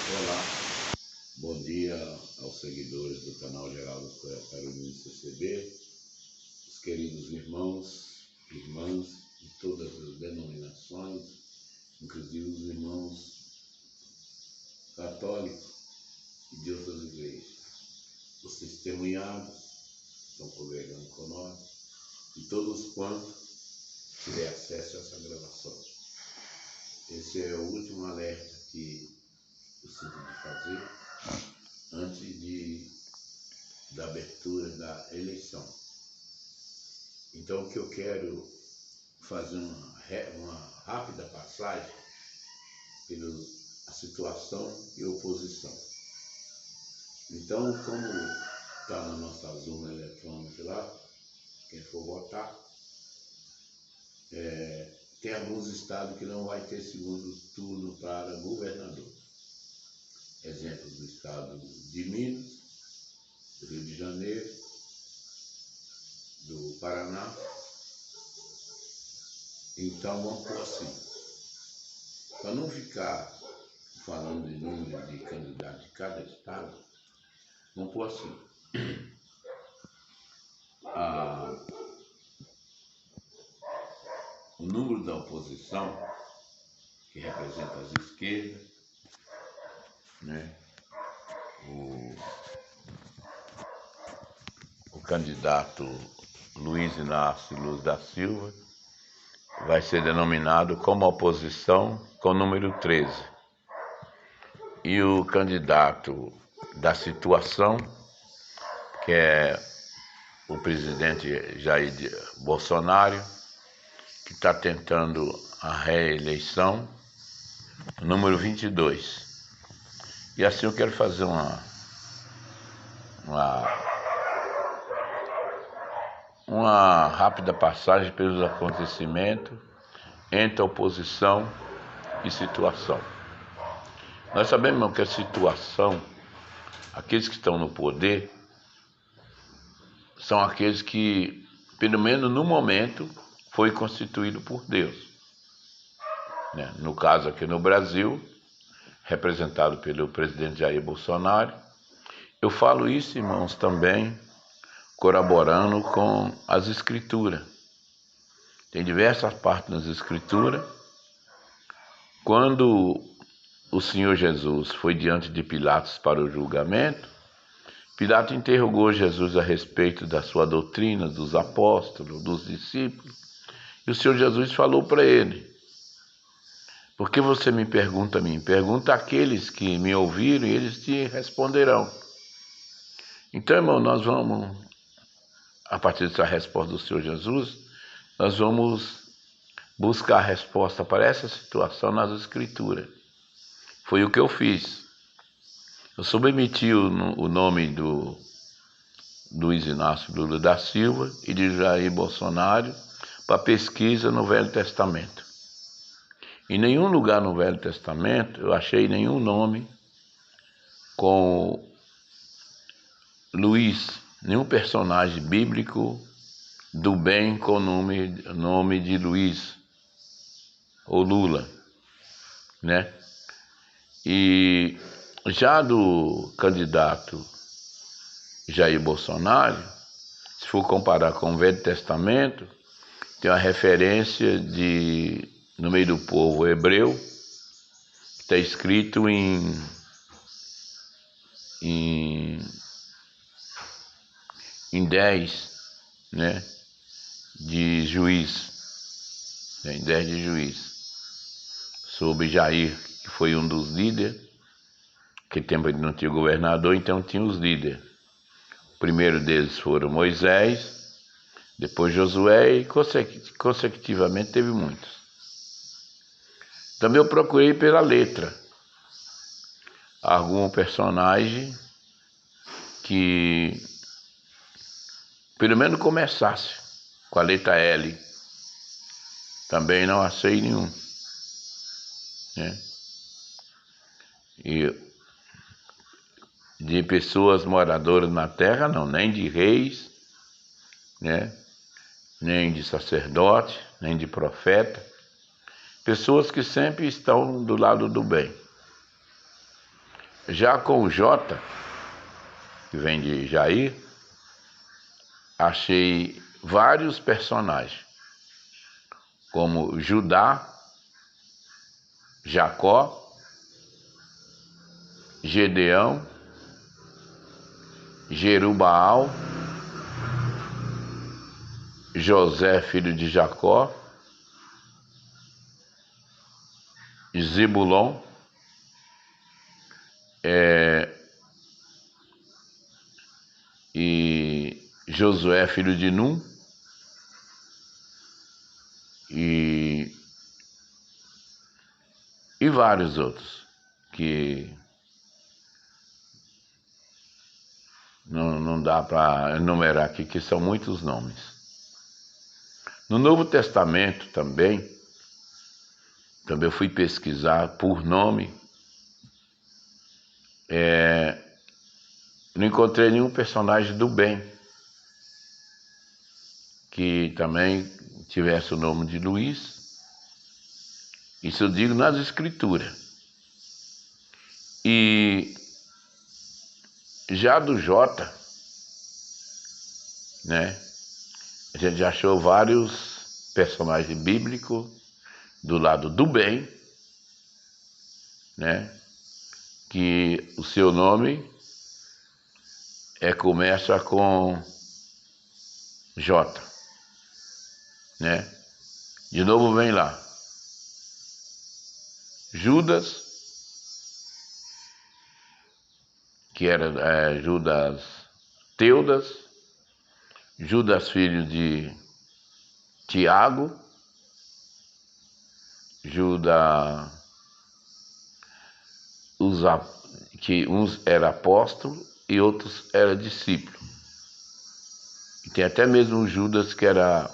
Olá, bom dia aos seguidores do canal Geraldo Carolino CCB, os queridos irmãos, irmãs de todas as denominações, inclusive os irmãos católicos e de outras igrejas, os testemunhados que estão congregando conosco e todos quantos tiverem acesso a essa gravação. Esse é o último alerta que eu sinto de fazer antes da abertura da eleição. Então, o que eu quero fazer uma rápida passagem pela situação e oposição. Então, como está na nossa urna eletrônica lá, quem for votar, tem alguns estados que não vai ter segundo turno para governador. Exemplo do estado de Minas, do Rio de Janeiro, do Paraná. Então vamos por assim. Para não ficar falando de número de candidatos de cada estado, vamos por assim. O número da oposição, que representa as esquerdas, né? O candidato Luiz Inácio Lula da Silva vai ser denominado como oposição com o número 13. E o candidato da situação, que é o presidente Jair Bolsonaro, que está tentando a reeleição, o número 22. E assim eu quero fazer uma rápida passagem pelos acontecimentos entre oposição e situação. Nós sabemos que a situação, aqueles que estão no poder, são aqueles que, pelo menos no momento, foi constituído por Deus. No caso aqui no Brasil, representado pelo presidente Jair Bolsonaro. Eu falo isso, irmãos, também corroborando com as escrituras. Tem diversas partes nas escrituras. Quando o Senhor Jesus foi diante de Pilatos para o julgamento, Pilatos interrogou Jesus a respeito da sua doutrina, dos apóstolos, dos discípulos, e o Senhor Jesus falou para ele: por que você me pergunta a mim? Pergunta àqueles que me ouviram e eles te responderão. Então, irmão, nós vamos, a partir dessa resposta do Senhor Jesus, nós vamos buscar a resposta para essa situação nas Escrituras. Foi o que eu fiz. Eu submeti o nome do Luiz Inácio Lula da Silva e de Jair Bolsonaro para pesquisa no Velho Testamento. Em nenhum lugar no Velho Testamento eu achei nenhum nome com Luiz, nenhum personagem bíblico do bem com o nome de Luiz ou Lula, né? E já do candidato Jair Bolsonaro, se for comparar com o Velho Testamento, tem uma referência no meio do povo hebreu, está escrito em 10, né, de Juiz, em 10 de Juiz, sobre Jair, que foi um dos líderes, que tempo ele não tinha governador, então tinha os líderes. O primeiro deles foram Moisés, depois Josué e consecutivamente teve muitos. Também eu procurei pela letra algum personagem que pelo menos começasse com a letra L. Também não achei nenhum, né? E de pessoas moradoras na terra, não, nem de reis, né? Nem de sacerdote, nem de profeta. Pessoas que sempre estão do lado do bem. Já com o J, que vem de Jair, achei vários personagens, como Judá, Jacó, Gedeão, Jerubaal, José, filho de Jacó, Zebulon, e Josué, filho de Num, e vários outros, que não dá para enumerar aqui, que são muitos nomes. No Novo Testamento também eu fui pesquisar por nome, não encontrei nenhum personagem do bem que também tivesse o nome de Luiz. Isso eu digo nas escrituras. E já do J, né, a gente já achou vários personagens bíblicos do lado do bem, né, que o seu nome começa com J, né? De novo vem lá. Judas, que era Judas Teudas, Judas filho de Tiago, Judas, que uns eram apóstolos e outros eram discípulos. E tem até mesmo o Judas que era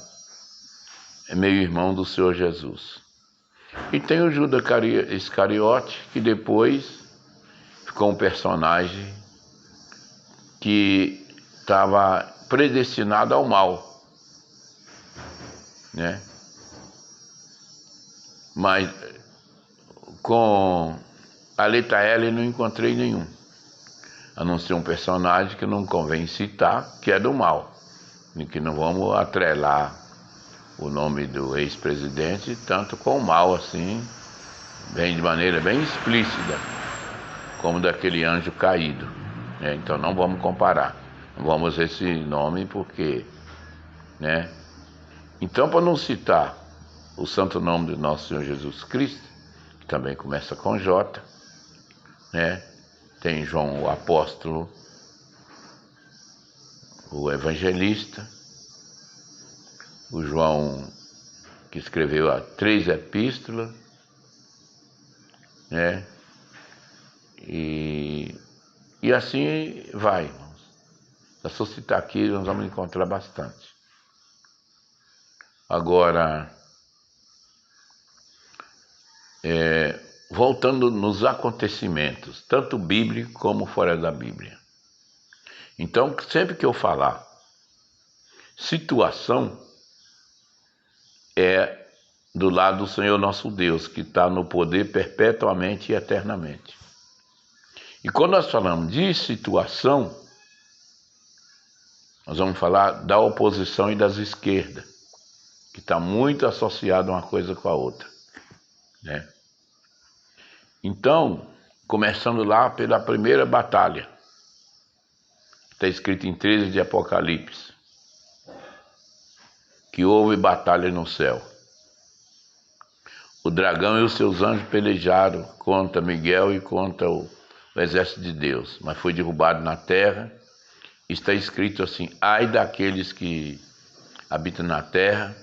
meio irmão do Senhor Jesus. E tem o Judas Iscariote, que depois ficou um personagem que estava predestinado ao mal, né? Mas com a letra L não encontrei nenhum, a não ser um personagem que não convém citar, que é do mal, e que não vamos atrelar o nome do ex-presidente tanto com o mal assim, bem de maneira bem explícita, como daquele anjo caído, né? Então não vamos comparar, não vamos esse nome porque, né? Então, para não citar o santo nome do nosso Senhor Jesus Cristo, que também começa com J, né? Tem João o apóstolo, o evangelista, o João que escreveu as 3 epístolas, né? E assim vai, irmãos. Se eu citar aqui, nós vamos encontrar bastante. Agora, voltando nos acontecimentos, tanto bíblicos como fora da Bíblia. Então, sempre que eu falar situação, é do lado do Senhor nosso Deus, que está no poder perpetuamente e eternamente. E quando nós falamos de situação, nós vamos falar da oposição e das esquerdas, que está muito associado uma coisa com a outra, né? Então, começando lá pela primeira batalha, está escrito em 13 de Apocalipse, que houve batalha no céu. O dragão e os seus anjos pelejaram contra Miguel e contra o exército de Deus, mas foi derrubado na terra. Está escrito assim: ai daqueles que habitam na terra,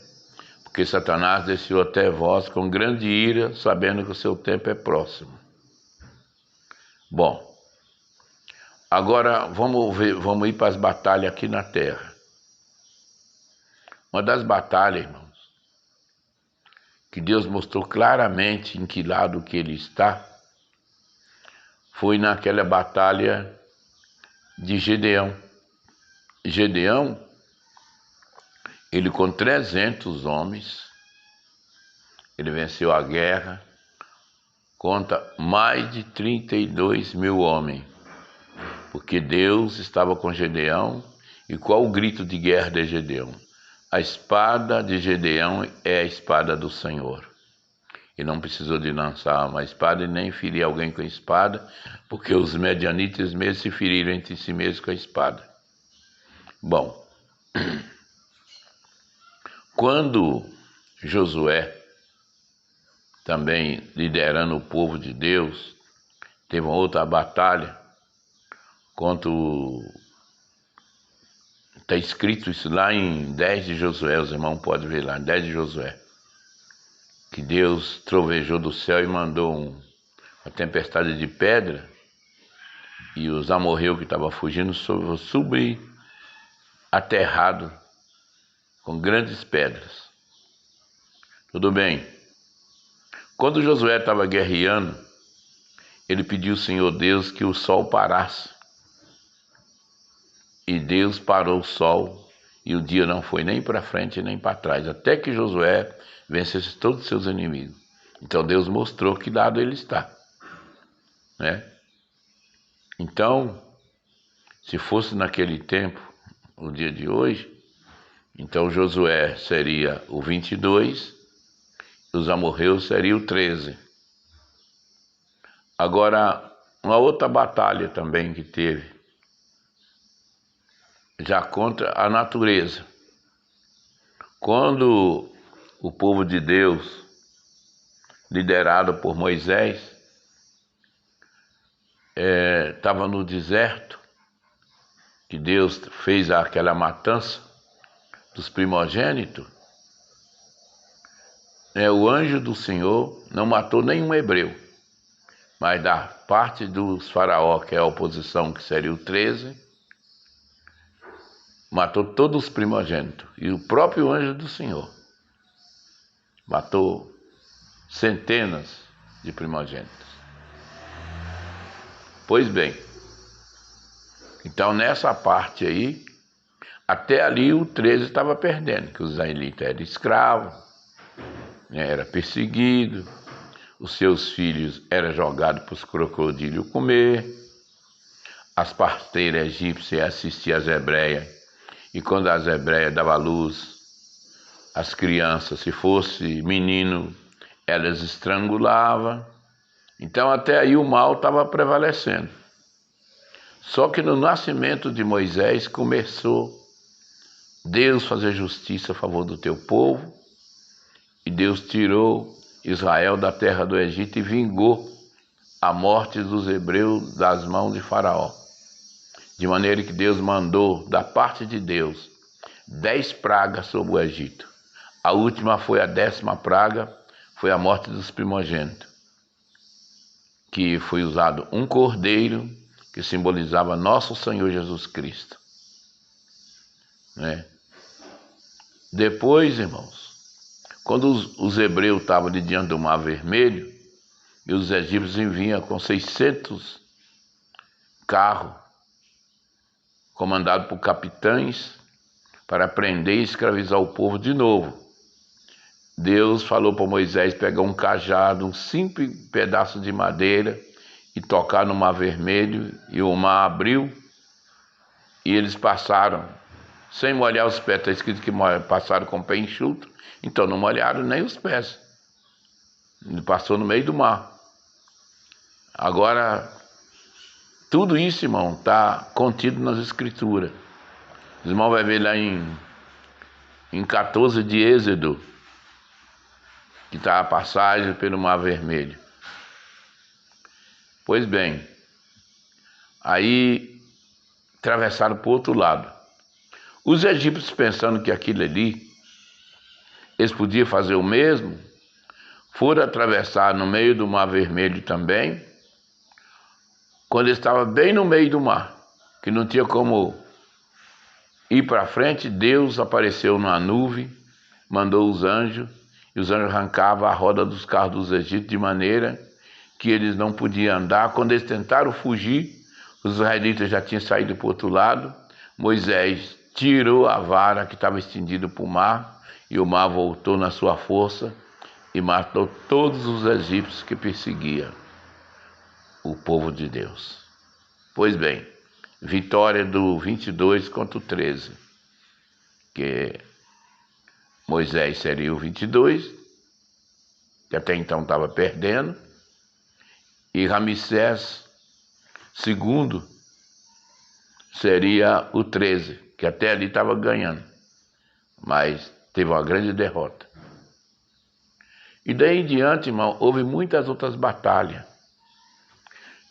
porque Satanás desceu até vós com grande ira, sabendo que o seu tempo é próximo. Bom, agora vamos ir para as batalhas aqui na terra. Uma das batalhas, irmãos, que Deus mostrou claramente em que lado que ele está, foi naquela batalha de Gedeão. Gedeão, ele com 300 homens, ele venceu a guerra, conta mais de 32 mil homens, porque Deus estava com Gedeão. E qual o grito de guerra de Gedeão? A espada de Gedeão é a espada do Senhor. E não precisou de lançar uma espada e nem ferir alguém com a espada, porque os medianitas mesmo se feriram entre si mesmos com a espada. Bom, quando Josué, também liderando o povo de Deus, teve uma outra batalha contra Está escrito isso lá em 10 de Josué, os irmãos podem ver lá, 10 de Josué, que Deus trovejou do céu e mandou uma tempestade de pedra, e os amorreus que estavam fugindo subir aterrado com grandes pedras. Tudo bem. Quando Josué estava guerreando, ele pediu ao Senhor Deus que o sol parasse. E Deus parou o sol, e o dia não foi nem para frente nem para trás, até que Josué vencesse todos os seus inimigos. Então Deus mostrou que lado ele está, né? Então, se fosse naquele tempo, o dia de hoje, então Josué seria o 22, os amorreus seriam o 13. Agora, uma outra batalha também que teve, já contra a natureza. Quando o povo de Deus, liderado por Moisés, estava no deserto, que Deus fez aquela matança dos primogênitos, o anjo do Senhor não matou nenhum hebreu, mas da parte dos faraó, que é a oposição, que seria o 13, matou todos os primogênitos. E o próprio anjo do Senhor matou centenas de primogênitos. Pois bem, então nessa parte aí, até ali o 13 estava perdendo, que os israelitas eram escravos, era perseguido, os seus filhos eram jogados para os crocodilos comer, as parteiras egípcias assistiam às hebreias, e quando as hebreias davam à luz, as crianças, se fosse menino, elas estrangulavam. Então até aí o mal estava prevalecendo. Só que no nascimento de Moisés começou Deus fazer justiça a favor do teu povo, e Deus tirou Israel da terra do Egito e vingou a morte dos hebreus das mãos de Faraó. De maneira que Deus mandou, da parte de Deus, 10 pragas sobre o Egito. A última foi a 10ª praga, foi a morte dos primogênitos, que foi usado um cordeiro, que simbolizava nosso Senhor Jesus Cristo, né? Depois, irmãos, quando os hebreus estavam ali diante do Mar Vermelho, e os egípcios vinham com 600 carros, comandado por capitães, para prender e escravizar o povo de novo. Deus falou para Moisés pegar um cajado, um simples pedaço de madeira, e tocar no Mar Vermelho, e o mar abriu, e eles passaram, sem molhar os pés. Está escrito que passaram com o pé enxuto, então não molharam nem os pés. Ele passou no meio do mar. Agora, tudo isso, irmão, está contido nas Escrituras. Os irmãos vão ver lá em 14 de Êxodo, que está a passagem pelo Mar Vermelho. Pois bem, aí atravessaram para o outro lado. Os egípcios, pensando que aquilo ali, eles podiam fazer o mesmo, foram atravessar no meio do Mar Vermelho também, quando eles estavam bem no meio do mar, que não tinha como ir para frente. Deus apareceu numa nuvem, mandou os anjos, e os anjos arrancavam a roda dos carros dos egípcios, de maneira que eles não podiam andar. Quando eles tentaram fugir, os israelitas já tinham saído para o outro lado. Moisés tirou a vara que estava estendida para o mar, e o mar voltou na sua força, e matou todos os egípcios que perseguiam o povo de Deus. Pois bem, vitória do 22 contra o 13, que Moisés seria o 22, que até então estava perdendo, e Ramsés II seria o 13, que até ali estava ganhando, mas teve uma grande derrota. E daí em diante, irmão, houve muitas outras batalhas.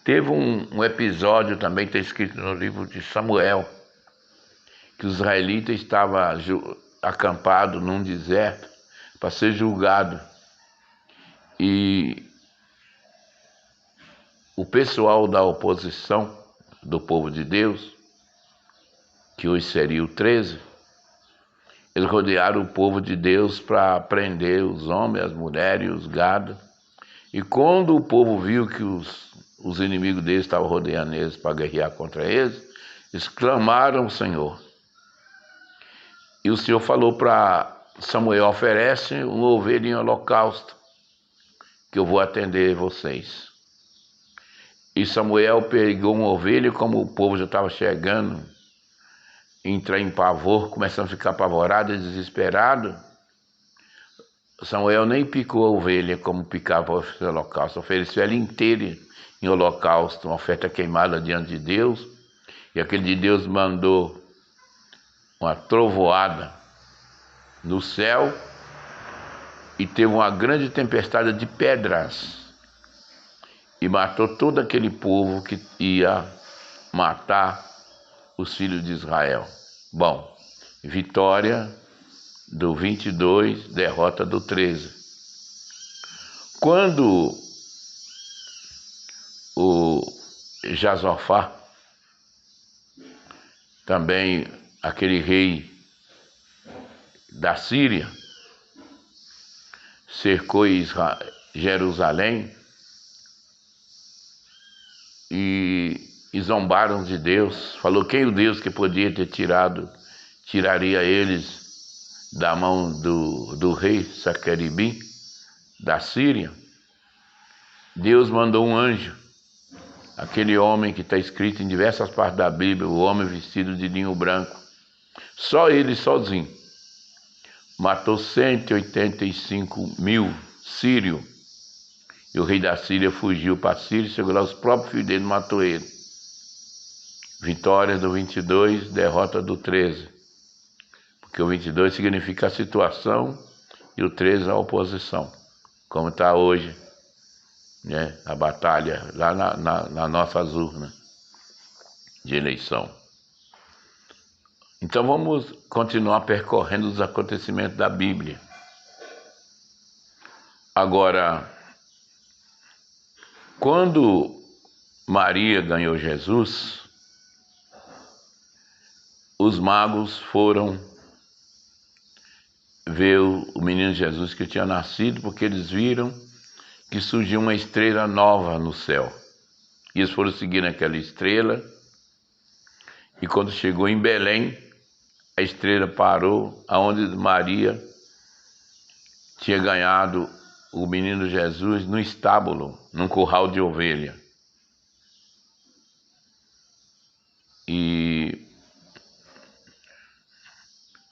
Teve um episódio também, está escrito no livro de Samuel, que os israelitas estavam acampados num deserto para ser julgado. E o pessoal da oposição do povo de Deus, que hoje seria o 13, eles rodearam o povo de Deus para prender os homens, as mulheres e os gados. E quando o povo viu que os inimigos deles estavam rodeando eles para guerrear contra eles, eles clamaram ao Senhor. E o Senhor falou para Samuel: oferece uma ovelha em holocausto, que eu vou atender vocês. E Samuel pegou uma ovelha, como o povo já estava chegando, entrar em pavor, começando a ficar apavorado e desesperado, Samuel nem picou a ovelha como picava o holocausto, ofereceu ela inteira em holocausto, uma oferta queimada diante de Deus, e aquele de Deus mandou uma trovoada no céu e teve uma grande tempestade de pedras e matou todo aquele povo que ia matar os filhos de Israel. Bom, vitória do 22, derrota do 13. Quando o Josafá, também aquele rei da Síria, cercou Jerusalém e zombaram de Deus, falou quem o Deus que podia ter tiraria eles da mão do rei Saqueribim, da Síria. Deus mandou um anjo, aquele homem que está escrito em diversas partes da Bíblia, o homem vestido de linho branco, só ele sozinho, matou 185.000 sírios, e o rei da Síria fugiu para a Síria, chegou lá, os próprios filhos dele matou ele. Vitória do 22, derrota do 13, porque o 22 significa a situação e o 13 a oposição, como está hoje, né, a batalha lá na nossas urnas de eleição. Então vamos continuar percorrendo os acontecimentos da Bíblia. Agora, quando Maria ganhou Jesus, os magos foram ver o menino Jesus que tinha nascido, porque eles viram que surgiu uma estrela nova no céu. E eles foram seguindo aquela estrela, e quando chegou em Belém, a estrela parou aonde Maria tinha ganhado o menino Jesus, no estábulo, num curral de ovelha. E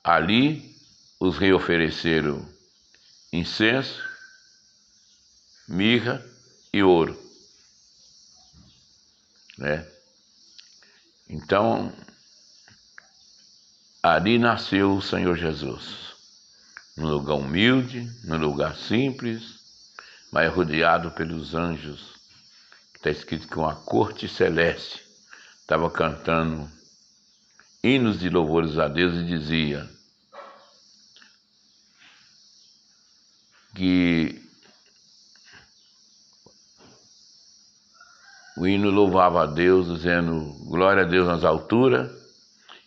ali os reis ofereceram incenso, mirra e ouro, né? Então, ali nasceu o Senhor Jesus, num lugar humilde, num lugar simples, mas rodeado pelos anjos. Está escrito que uma corte celeste estava cantando hinos de louvores a Deus e dizia que o hino louvava a Deus, dizendo glória a Deus nas alturas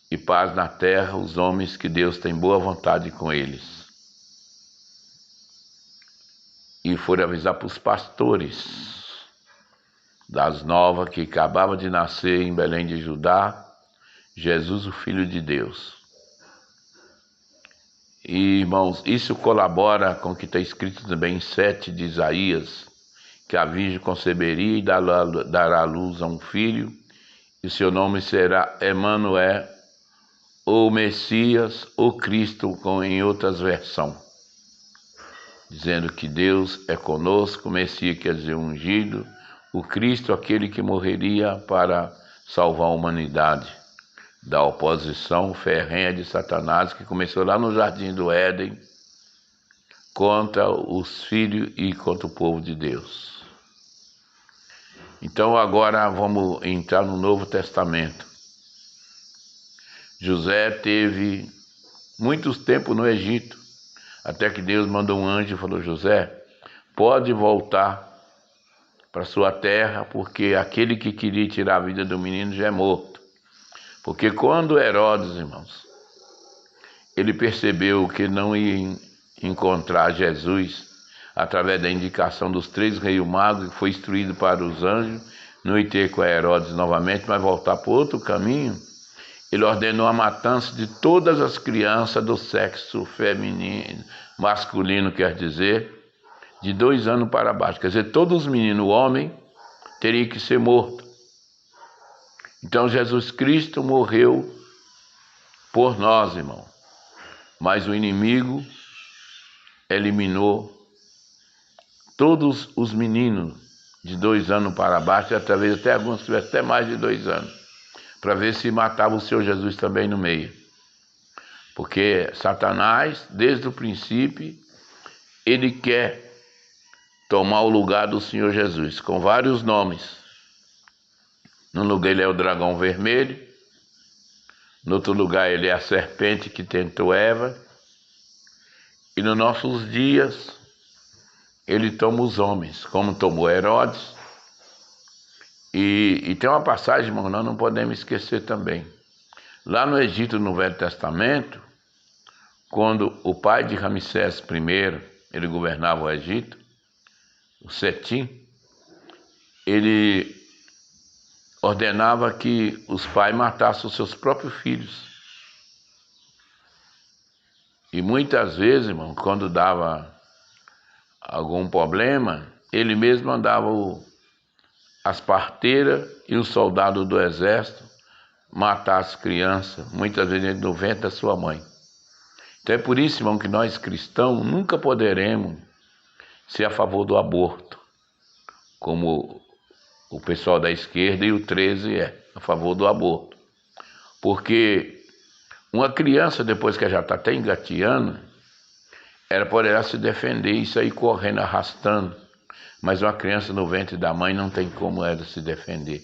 e paz na terra, os homens que Deus tem boa vontade com eles. E foram avisar para os pastores das novas que acabava de nascer em Belém de Judá, Jesus, o Filho de Deus. E, irmãos, isso colabora com o que está escrito também em 7 de Isaías, que a virgem conceberia e dará à luz a um filho, e seu nome será Emanuel, ou Messias, ou Cristo, em outras versões, dizendo que Deus é conosco. Messias quer dizer ungido, o Cristo, aquele que morreria para salvar a humanidade da oposição ferrenha de Satanás, que começou lá no Jardim do Éden, contra os filhos e contra o povo de Deus. Então agora vamos entrar no Novo Testamento. José teve muitos tempos no Egito, até que Deus mandou um anjo e falou: José, pode voltar para sua terra, porque aquele que queria tirar a vida do menino já é morto. Porque quando Herodes, irmãos, ele percebeu que não ia encontrar Jesus através da indicação dos 3 reis magos, que foi instruído para os anjos, não ir ter com Herodes novamente, mas voltar por outro caminho, ele ordenou a matança de todas as crianças do sexo feminino, masculino, quer dizer, de 2 anos para baixo. Quer dizer, todos os meninos, homem, teriam que ser mortos. Então Jesus Cristo morreu por nós, irmão. Mas o inimigo eliminou todos os meninos de 2 anos para baixo, e talvez até alguns tivessem até mais de 2 anos, para ver se matava o Senhor Jesus também no meio. Porque Satanás, desde o princípio, ele quer tomar o lugar do Senhor Jesus, com vários nomes. No lugar ele é o dragão vermelho, no outro lugar ele é a serpente que tentou Eva, e nos nossos dias ele toma os homens, como tomou Herodes. E tem uma passagem, irmão, nós não podemos esquecer também. Lá no Egito, no Velho Testamento, quando o pai de Ramsés I, ele governava o Egito, o Setim, ele ordenava que os pais matassem os seus próprios filhos. E muitas vezes, irmão, quando dava algum problema, ele mesmo mandava as parteiras e os soldados do exército matar as crianças, muitas vezes dentro do ventre da sua mãe. Então é por isso, irmão, que nós cristãos nunca poderemos ser a favor do aborto, como o pessoal da esquerda e o 13 é a favor do aborto. Porque uma criança, depois que já está até engateando, ela poderá se defender e sair correndo, arrastando. Mas uma criança no ventre da mãe não tem como ela se defender.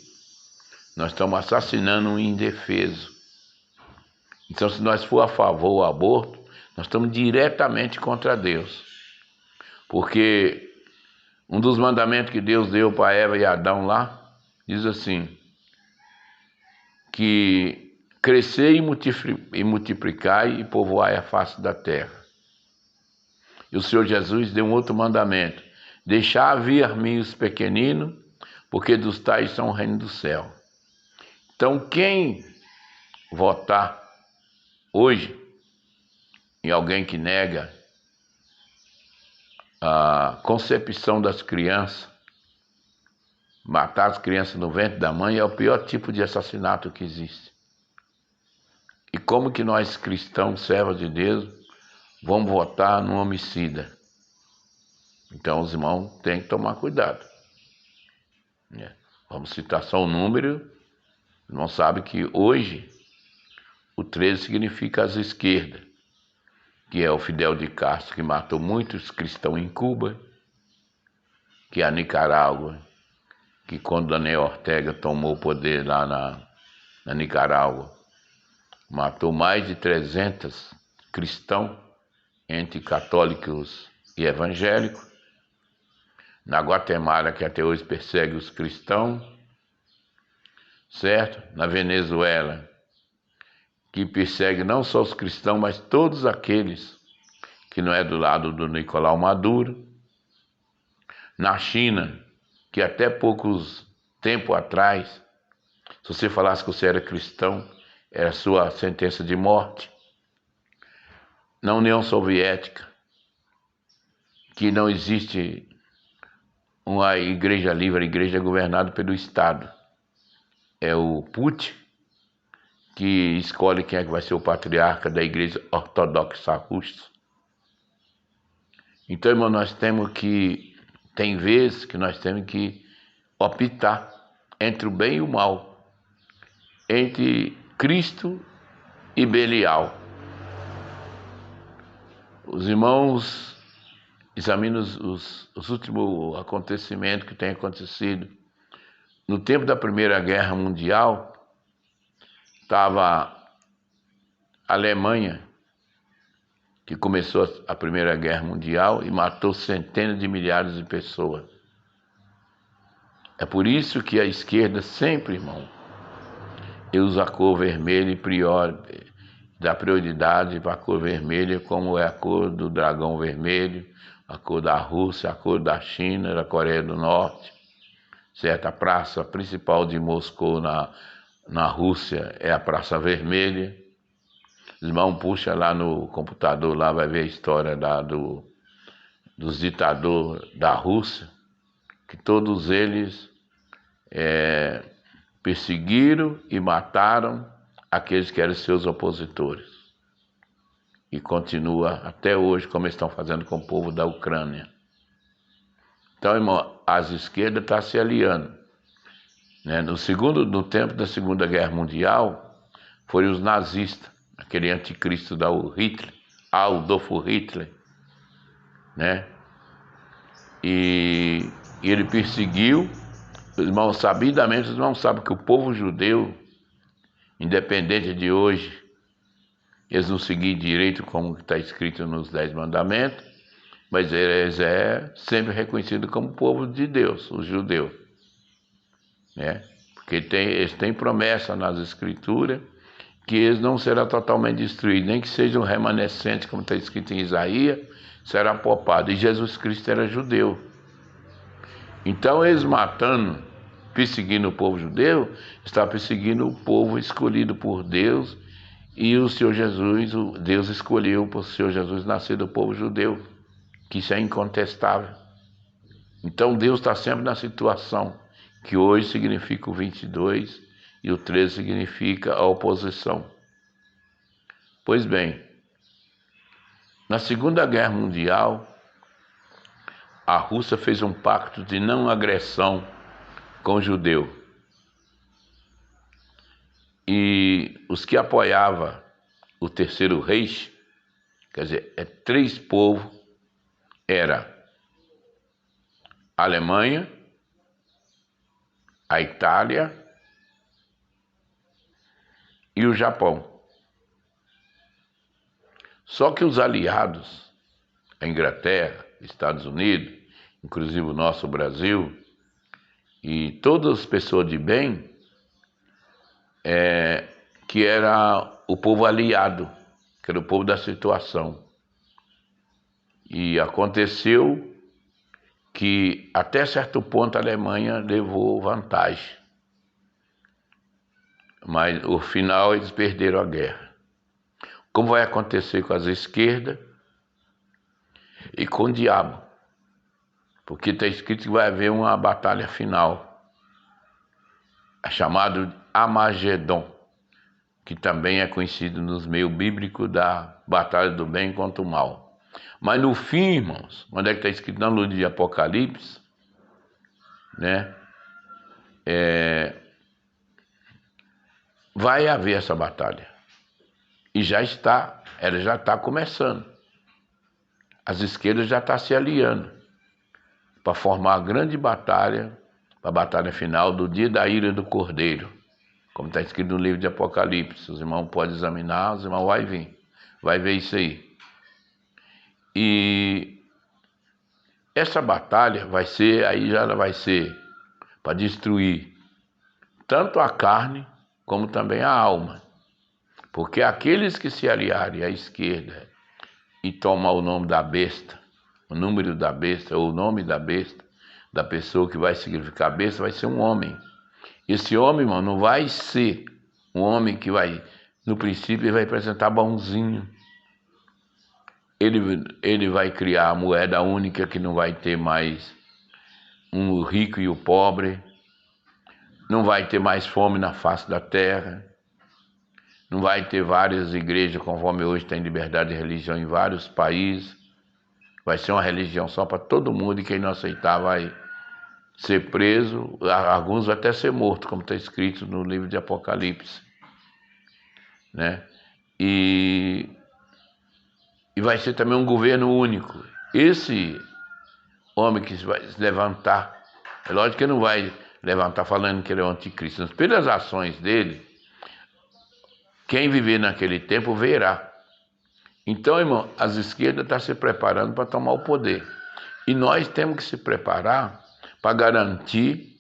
Nós estamos assassinando um indefeso. Então, se nós for a favor do aborto, nós estamos diretamente contra Deus. Porque um dos mandamentos que Deus deu para Eva e Adão lá, diz assim, que crescer e multiplicar e povoar a face da terra. E o Senhor Jesus deu um outro mandamento: deixar vir a mim os pequeninos, porque dos tais são o reino do céu. Então, quem votar hoje em alguém que nega a concepção das crianças, matar as crianças no ventre da mãe, é o pior tipo de assassinato que existe. E como que nós cristãos, servos de Deus, vamos votar num homicida? Então os irmãos têm que tomar cuidado. Vamos citar só um número. Os irmãos sabem que hoje o 13 significa as esquerdas, que é o Fidel de Castro, que matou muitos cristãos em Cuba, que é a Nicarágua, que quando Daniel Ortega tomou o poder lá na Nicarágua, matou mais de 300 cristãos, entre católicos e evangélicos. Na Guatemala, que até hoje persegue os cristãos, certo? Na Venezuela, que persegue não só os cristãos, mas todos aqueles que não é do lado do Nicolau Maduro. Na China, que até poucos tempo atrás, se você falasse que você era cristão, era sua sentença de morte. na União Soviética, que não existe uma igreja livre, a igreja é governada pelo Estado. É o Putin que escolhe quem é que vai ser o patriarca da igreja ortodoxa russa. Então, irmão, tem vezes que nós temos que optar entre o bem e o mal, entre Cristo e Belial. Os irmãos examinam os últimos acontecimentos que têm acontecido. No tempo da Primeira Guerra Mundial, estava a Alemanha, que começou a Primeira Guerra Mundial e matou centenas de milhares de pessoas. É por isso que a esquerda sempre, irmão, usa a cor vermelha e dá prioridade para a cor vermelha, como é a cor do dragão vermelho, a cor da Rússia, a cor da China, da Coreia do Norte. Certo? A praça principal de Moscou na Rússia é a Praça Vermelha. Os irmãos puxam lá no computador, lá vai ver a história dos ditadores da Rússia, que todos eles perseguiram e mataram aqueles que eram seus opositores. E continua até hoje, como eles estão fazendo com o povo da Ucrânia. Então, irmão, as esquerdas estão se aliando. Né? No tempo da Segunda Guerra Mundial, foram os nazistas, aquele anticristo da Hitler, Adolf Hitler, né? E ele perseguiu, os irmãos sabidamente, os irmãos sabem que o povo judeu, independente de hoje, eles não seguem direito como está escrito nos 10 mandamentos, mas eles sempre reconhecidos como povo de Deus, os judeus, né? Porque eles têm promessa nas escrituras que eles não serão totalmente destruídos, nem que sejam remanescentes, como está escrito em Isaías, será poupado. E Jesus Cristo era judeu. Então eles matando, perseguindo o povo judeu, está perseguindo o povo escolhido por Deus, e o Senhor Jesus, Deus escolheu para o Senhor Jesus nascer do povo judeu, que isso é incontestável. Então Deus está sempre na situação, que hoje significa o 22 e o 13 significa a oposição. Pois bem, na Segunda Guerra Mundial, a Rússia fez um pacto de não agressão com o judeu. E os que apoiavam o Terceiro Reich, quer dizer, 3 povos, era a Alemanha, a Itália e o Japão. Só que os aliados, a Inglaterra, Estados Unidos, inclusive o nosso Brasil, e todas as pessoas de bem, que era o povo aliado, que era o povo da situação. E aconteceu que até certo ponto a Alemanha levou vantagem. Mas no final eles perderam a guerra. Como vai acontecer com as esquerdas e com o diabo? Porque está escrito que vai haver uma batalha final, chamado Armagedon, que também é conhecido nos meios bíblicos da batalha do bem contra o mal. Mas no fim, irmãos, onde é que está escrito no livro de Apocalipse, né? Vai haver essa batalha. E ela já está começando. As esquerdas já estão se aliando para formar a grande batalha, para a batalha final do dia da ira do Cordeiro, como está escrito no livro de Apocalipse. Os irmãos podem examinar, os irmãos vai ver isso aí. E essa batalha vai ser para destruir tanto a carne como também a alma. Porque aqueles que se aliarem à esquerda e tomar o nome da besta, o número da besta ou o nome da besta, da pessoa que vai significar besta, vai ser um homem. Esse homem, irmão, não vai ser um homem que vai, no princípio, ele vai representar bonzinho. ele vai criar a moeda única que não vai ter mais o rico e o pobre, não vai ter mais fome na face da terra, não vai ter várias igrejas, conforme hoje tem liberdade de religião em vários países, vai ser uma religião só para todo mundo e quem não aceitar vai ser preso, alguns vão até ser mortos, como está escrito no livro de Apocalipse, né? E vai ser também um governo único. Esse homem que vai se levantar, é lógico que ele não vai levantar falando que ele é o anticristo, mas pelas ações dele, quem viver naquele tempo verá. Então, irmão, as esquerdas estão se preparando para tomar o poder. E nós temos que se preparar para garantir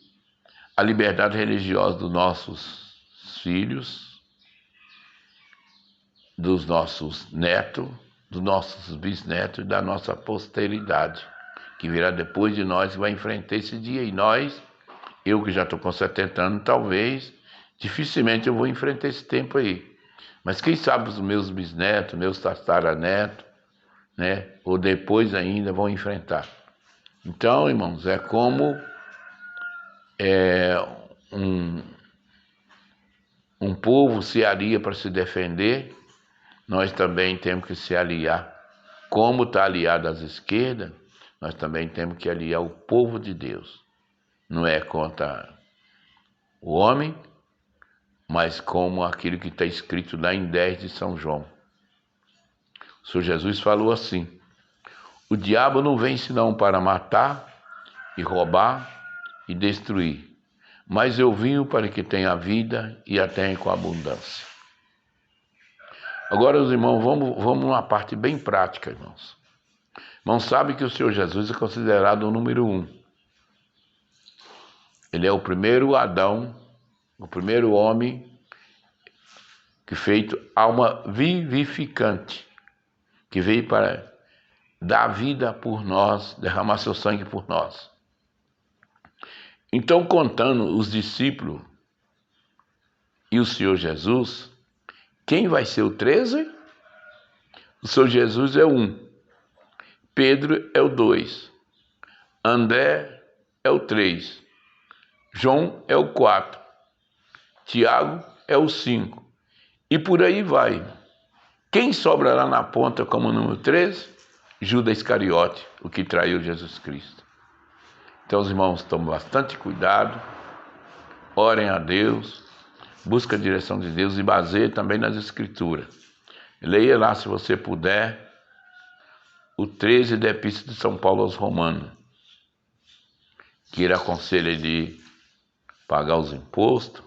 a liberdade religiosa dos nossos filhos, dos nossos netos, dos nossos bisnetos e da nossa posteridade, que virá depois de nós e vai enfrentar esse dia. E nós, eu que já estou com 70 anos, talvez, dificilmente eu vou enfrentar esse tempo aí. Mas quem sabe os meus bisnetos, meus tataranetos, né, ou depois ainda vão enfrentar. Então, irmãos, é como um povo se alia para se defender, nós também temos que se aliar. Como está aliado às esquerdas, nós também temos que aliar o povo de Deus. Não é contra o homem, mas como aquilo que está escrito lá em 10 de São João. O Senhor Jesus falou assim: o diabo não vem senão para matar e roubar e destruir, mas eu vim para que tenha vida e a tenha com abundância. Agora, os irmãos, vamos numa parte bem prática, irmãos. Irmãos, sabe que o Senhor Jesus é considerado o número 1. Ele é o primeiro Adão, o primeiro homem que feito alma vivificante, que veio para dar vida por nós, derramar seu sangue por nós. Então, contando os discípulos e o Senhor Jesus, quem vai ser o 13? O Senhor Jesus é o 1, Pedro é o 2, André é o 3, João é o 4, Tiago é o 5, e por aí vai. Quem sobra lá na ponta como número 13? Judas Iscariote, o que traiu Jesus Cristo. Então, os irmãos, tomem bastante cuidado, orem a Deus, busquem a direção de Deus e baseiem também nas Escrituras. Leia lá, se você puder, o 13 da Epístola de São Paulo aos Romanos, que ele aconselha de pagar os impostos,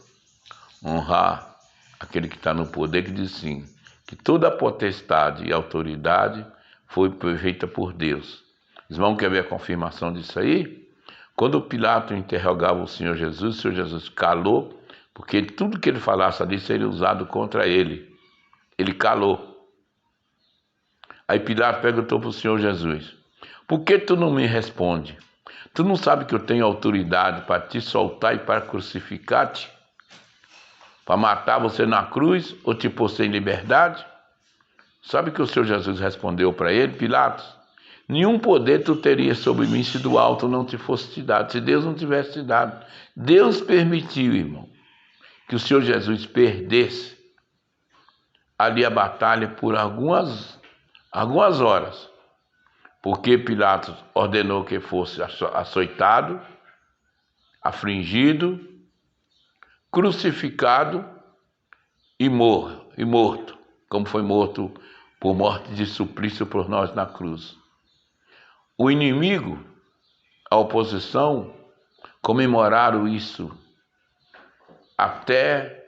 honrar aquele que está no poder, que diz assim, que toda a potestade e autoridade foi feita por Deus. Os irmãos querem ver a confirmação disso aí? Quando Pilato interrogava o Senhor Jesus calou, porque tudo que ele falasse ali seria usado contra ele. Ele calou. Aí Pilato perguntou para o Senhor Jesus: por que tu não me responde? Tu não sabe que eu tenho autoridade para te soltar e para crucificar-te? Para matar você na cruz ou te pôr sem liberdade? Sabe que o Senhor Jesus respondeu para ele: Pilatos, nenhum poder tu terias sobre mim se do alto não te fosse te dado, se Deus não tivesse te dado. Deus permitiu, irmão, que o Senhor Jesus perdesse ali a batalha por algumas horas, porque Pilatos ordenou que fosse açoitado, afligido, crucificado e morto, como foi morto por morte de suplício por nós na cruz. O inimigo, a oposição, comemoraram isso até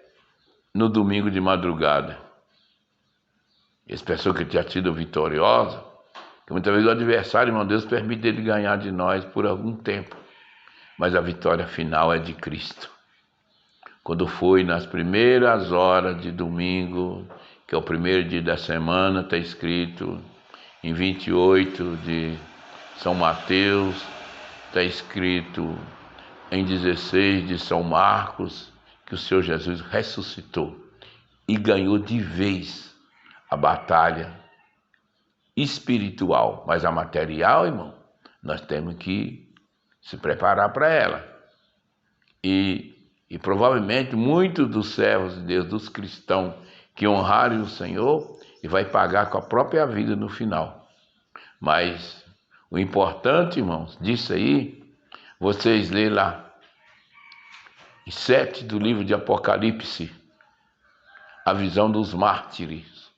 no domingo de madrugada. Eles pensou que tinha sido vitoriosa, que muitas vezes o adversário, irmão, Deus permite ele ganhar de nós por algum tempo, mas a vitória final é de Cristo. Quando foi nas primeiras horas de domingo, que é o primeiro dia da semana, está escrito em 28 de São Mateus, está escrito em 16 de São Marcos, que o Senhor Jesus ressuscitou e ganhou de vez a batalha espiritual, mas a material, irmão, nós temos que se preparar para ela. E provavelmente muitos dos servos de Deus, dos cristãos que honrarem o Senhor, e vai pagar com a própria vida no final. Mas o importante, irmãos, disso aí, vocês lêem lá, em 7 do livro de Apocalipse, a visão dos mártires,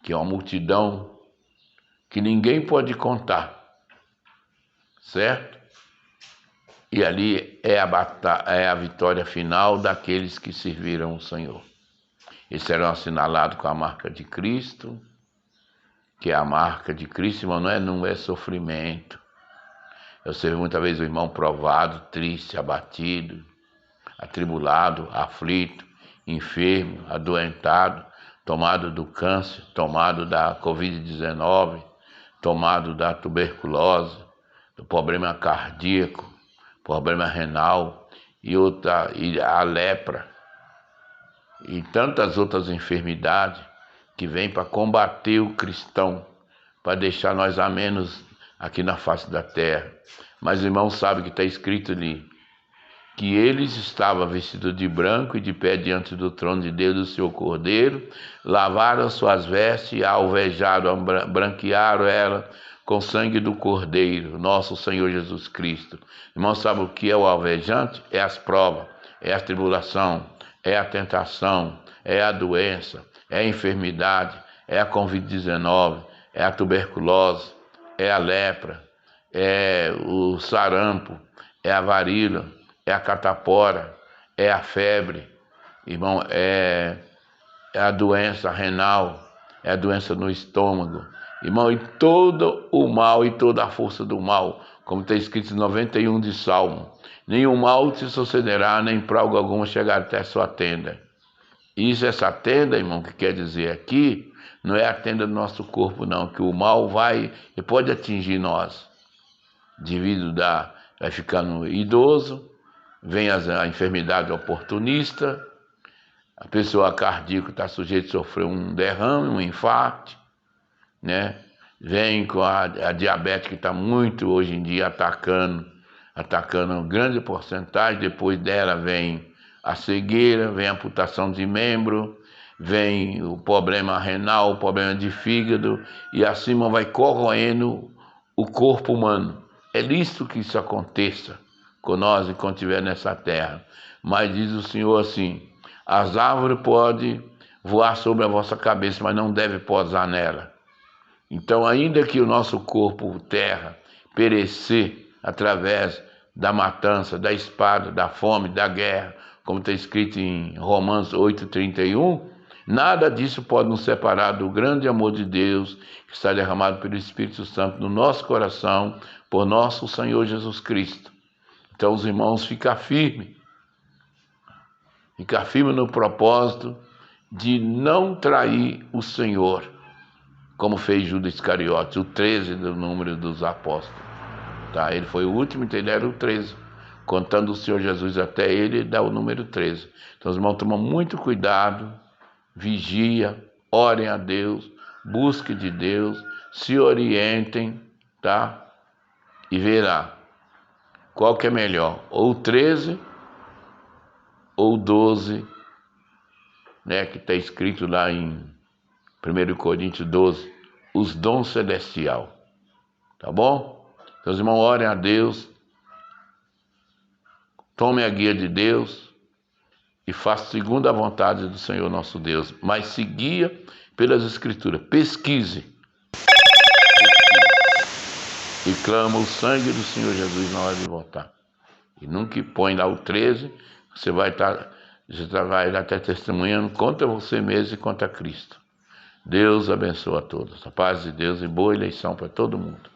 que é uma multidão que ninguém pode contar, certo? E ali é a vitória final daqueles que serviram o Senhor. Eles serão assinalados com a marca de Cristo, que é a marca de Cristo, irmão, não é sofrimento. Eu sei muitas vezes o irmão provado, triste, abatido, atribulado, aflito, enfermo, adoentado, tomado do câncer, tomado da Covid-19, tomado da tuberculose, do problema cardíaco, problema renal e a lepra e tantas outras enfermidades que vêm para combater o cristão, para deixar nós a menos aqui na face da terra. Mas o irmão sabe que está escrito ali, que eles estavam vestidos de branco e de pé diante do trono de Deus, do seu Cordeiro, lavaram suas vestes, alvejaram, branquearam ela com sangue do Cordeiro, nosso Senhor Jesus Cristo. Irmão, sabe o que é o alvejante? É as provas, é a tribulação, é a tentação, é a doença, é a enfermidade, é a Covid-19, é a tuberculose, é a lepra, é o sarampo, é a varíola, é a catapora, é a febre, irmão, é a doença renal, é a doença no estômago, irmão, e todo o mal e toda a força do mal, como está escrito em 91 de Salmo, nenhum mal te sucederá, nem praga alguma chegar até a sua tenda. Isso, essa tenda, irmão, que quer dizer aqui, não é a tenda do nosso corpo, não, que o mal vai e pode atingir nós, devido vai ficando idoso, vem a enfermidade oportunista, a pessoa cardíaca está sujeita a sofrer um derrame, um infarto, né? Vem com a diabetes que está muito hoje em dia atacando grande porcentagem, depois dela vem a cegueira, vem a amputação de membro, vem o problema renal, o problema de fígado, e assim vai corroendo o corpo humano. É lícito que isso aconteça com nós enquanto estiver nessa terra. Mas diz o Senhor assim, as árvores podem voar sobre a vossa cabeça, mas não deve pousar nela. Então, ainda que o nosso corpo, terra, perecer através da matança, da espada, da fome, da guerra, como está escrito em Romanos 8:31, nada disso pode nos separar do grande amor de Deus que está derramado pelo Espírito Santo no nosso coração, por nosso Senhor Jesus Cristo. Então, os irmãos, fica firme no propósito de não trair o Senhor, como fez Judas Iscariotes, o 13 do número dos apóstolos. Tá? Ele foi o último, então ele era o 13. Contando o Senhor Jesus até ele dá o número 13. Então os irmãos tomam muito cuidado, vigia, orem a Deus, busquem de Deus, se orientem, tá? E verá qual que é melhor, ou o 13 ou o 12, né, que está escrito lá em 1 Coríntios 12, os dons celestial. Tá bom? Então, os irmãos, orem a Deus, tomem a guia de Deus e façam segundo a vontade do Senhor nosso Deus. Mas se guia pelas Escrituras. Pesquise. E clama o sangue do Senhor Jesus na hora de voltar. E nunca põe lá o 13, você vai estar até testemunhando contra você mesmo e contra Cristo. Deus abençoe a todos. A paz de Deus e boa eleição para todo mundo.